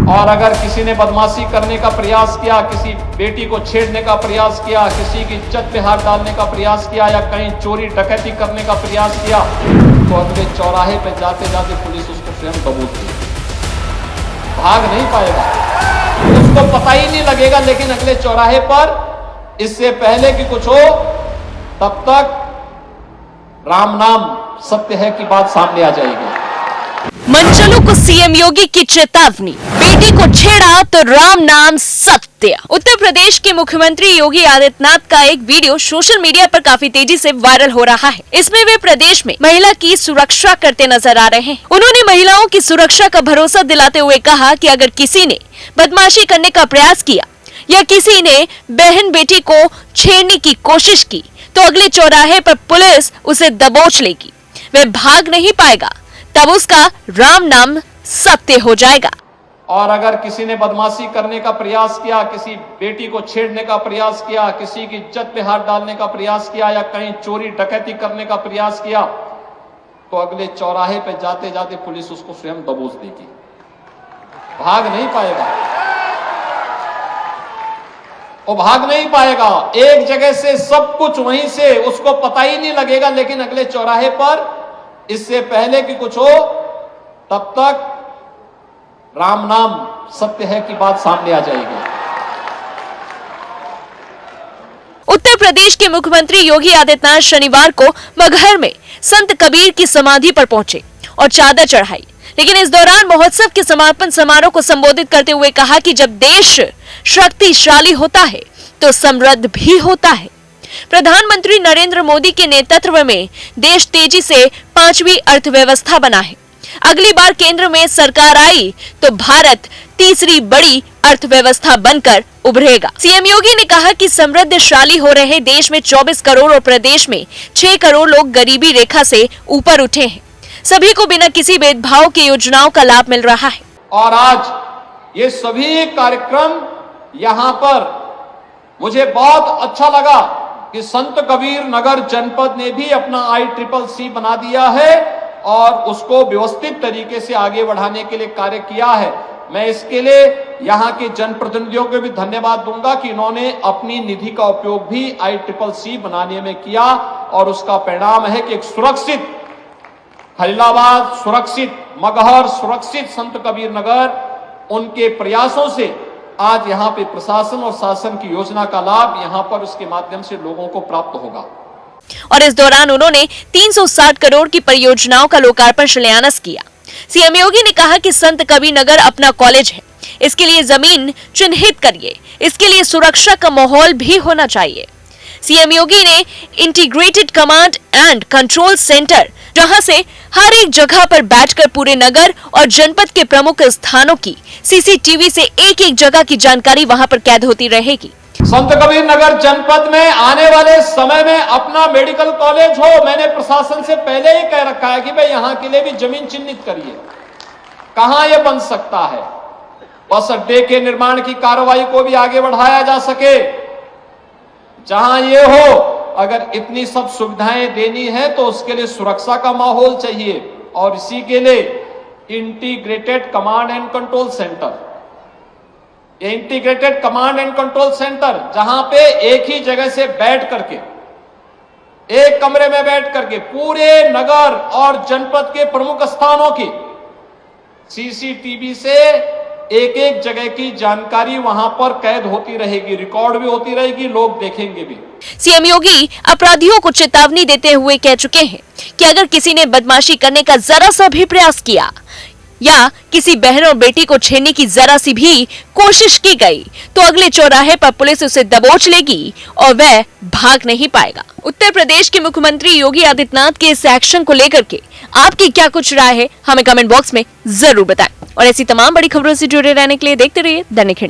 और अगर किसी ने बदमाशी करने का प्रयास किया, किसी बेटी को छेड़ने का प्रयास किया, किसी की इज्जत पे हाथ डालने का प्रयास किया या कहीं चोरी डकैती करने का प्रयास किया, तो अगले चौराहे पे जाते जाते पुलिस उसको स्वयं कबूल की, भाग नहीं पाएगा, उसको पता ही नहीं लगेगा। लेकिन अगले चौराहे पर इससे पहले कि कुछ हो तब तक राम नाम सत्य है की बात सामने आ जाएगी। मंचलों को सीएम योगी की चेतावनी, बेटी को छेड़ा तो राम नाम सत्य। उत्तर प्रदेश के मुख्यमंत्री योगी आदित्यनाथ का एक वीडियो सोशल मीडिया पर काफी तेजी से वायरल हो रहा है। इसमें वे प्रदेश में महिला की सुरक्षा करते नजर आ रहे हैं। उन्होंने महिलाओं की सुरक्षा का भरोसा दिलाते हुए कहा कि अगर किसी ने बदमाशी करने का प्रयास किया या किसी ने बहन बेटी को छेड़ने की कोशिश की तो अगले चौराहे पर पुलिस उसे दबोच लेगी, वह भाग नहीं पाएगा, तब उसका राम नाम सत्य हो जाएगा। और अगर किसी ने बदमाशी करने का प्रयास किया, किसी बेटी को छेड़ने का प्रयास किया, किसी की इज्जत पे हाथ डालने का प्रयास किया या कहीं चोरी डकैती करने का प्रयास किया, तो अगले चौराहे पे जाते जाते पुलिस उसको स्वयं दबोच देगी, भाग नहीं पाएगा, वो भाग नहीं पाएगा। एक जगह से सब कुछ वहीं से उसको पता ही नहीं लगेगा। लेकिन अगले चौराहे पर इससे पहले कि कुछ हो तब तक राम नाम सत्य है की बात सामने आ जाएगी। उत्तर प्रदेश के मुख्यमंत्री योगी आदित्यनाथ शनिवार को मगहर में संत कबीर की समाधि पर पहुंचे और चादर चढ़ाई। लेकिन इस दौरान महोत्सव के समापन समारोह को संबोधित करते हुए कहा कि जब देश शक्तिशाली होता है तो समृद्ध भी होता है। प्रधानमंत्री नरेंद्र मोदी के नेतृत्व में देश तेजी से 5वीं अर्थव्यवस्था बना है। अगली बार केंद्र में सरकार आई तो भारत तीसरी बड़ी अर्थव्यवस्था बनकर उभरेगा। सीएम योगी ने कहा कि समृद्धशाली हो रहे देश में 24 करोड़ और प्रदेश में 6 करोड़ लोग गरीबी रेखा से ऊपर उठे हैं। सभी को बिना किसी भेदभाव की योजनाओं का लाभ मिल रहा है। और आज ये सभी कार्यक्रम यहाँ पर मुझे बहुत अच्छा लगा कि संत कबीर नगर जनपद ने भी अपना ICCC बना दिया है और उसको व्यवस्थित तरीके से आगे बढ़ाने के लिए कार्य किया है। मैं इसके लिए यहाँ के जनप्रतिनिधियों को भी धन्यवाद दूंगा कि इन्होंने अपनी निधि का उपयोग भी ICCC बनाने में किया और उसका परिणाम है कि एक सुरक्षित खलीलाबाद, सुरक्षित मगहर, सुरक्षित संत कबीर नगर, उनके प्रयासों से आज यहाँ पे प्रशासन और शासन की योजना का लाभ यहाँ पर उसके माध्यम से लोगों को प्राप्त होगा। और इस दौरान उन्होंने 360 करोड़ की परियोजनाओं का लोकार्पण शिलान्यास किया। सीएम योगी ने कहा कि संत कबीर नगर अपना कॉलेज है, इसके लिए जमीन चिन्हित करिए, इसके लिए सुरक्षा का माहौल भी होना चाहिए। सीएम योगी ने integrated command and control centre, जहां से हर एक जगह पर बैठकर पूरे नगर और जनपद के प्रमुख स्थानों की CCTV से एक एक जगह की जानकारी वहां पर कैद होती रहेगी। संत कबीर नगर जनपद में आने वाले समय में अपना मेडिकल कॉलेज हो। मैंने प्रशासन से पहले ही कह रखा है कि भाई यहाँ के लिए भी जमीन चिन्हित करिए, कहां यह बन सकता है। बस अड्डे के निर्माण की कार्रवाई को भी आगे बढ़ाया जा सके, जहां ये हो। अगर इतनी सब सुविधाएं देनी है तो उसके लिए सुरक्षा का माहौल चाहिए और इसी के लिए integrated command and control centre, integrated command and control centre जहां पे एक ही जगह से बैठ करके, एक कमरे में बैठ करके पूरे नगर और जनपद के प्रमुख स्थानों की CCTV से एक एक जगह की जानकारी वहां पर कैद होती रहेगी, रिकॉर्ड भी होती रहेगी, लोग देखेंगे भी। सीएम योगी अपराधियों को चेतावनी देते हुए कह चुके हैं कि अगर किसी ने बदमाशी करने का जरा सा भी प्रयास किया या किसी बहन और बेटी को छेड़ने की जरा सी भी कोशिश की गई तो अगले चौराहे पर पुलिस उसे दबोच लेगी और वह भाग नहीं पाएगा। उत्तर प्रदेश के मुख्यमंत्री योगी आदित्यनाथ के इस एक्शन को लेकर के आपकी क्या कुछ राय है, हमें कमेंट बॉक्स में जरूर बताएं। और ऐसी तमाम बड़ी खबरों से जुड़े रहने के लिए देखते रहिए दैनिक हिंद।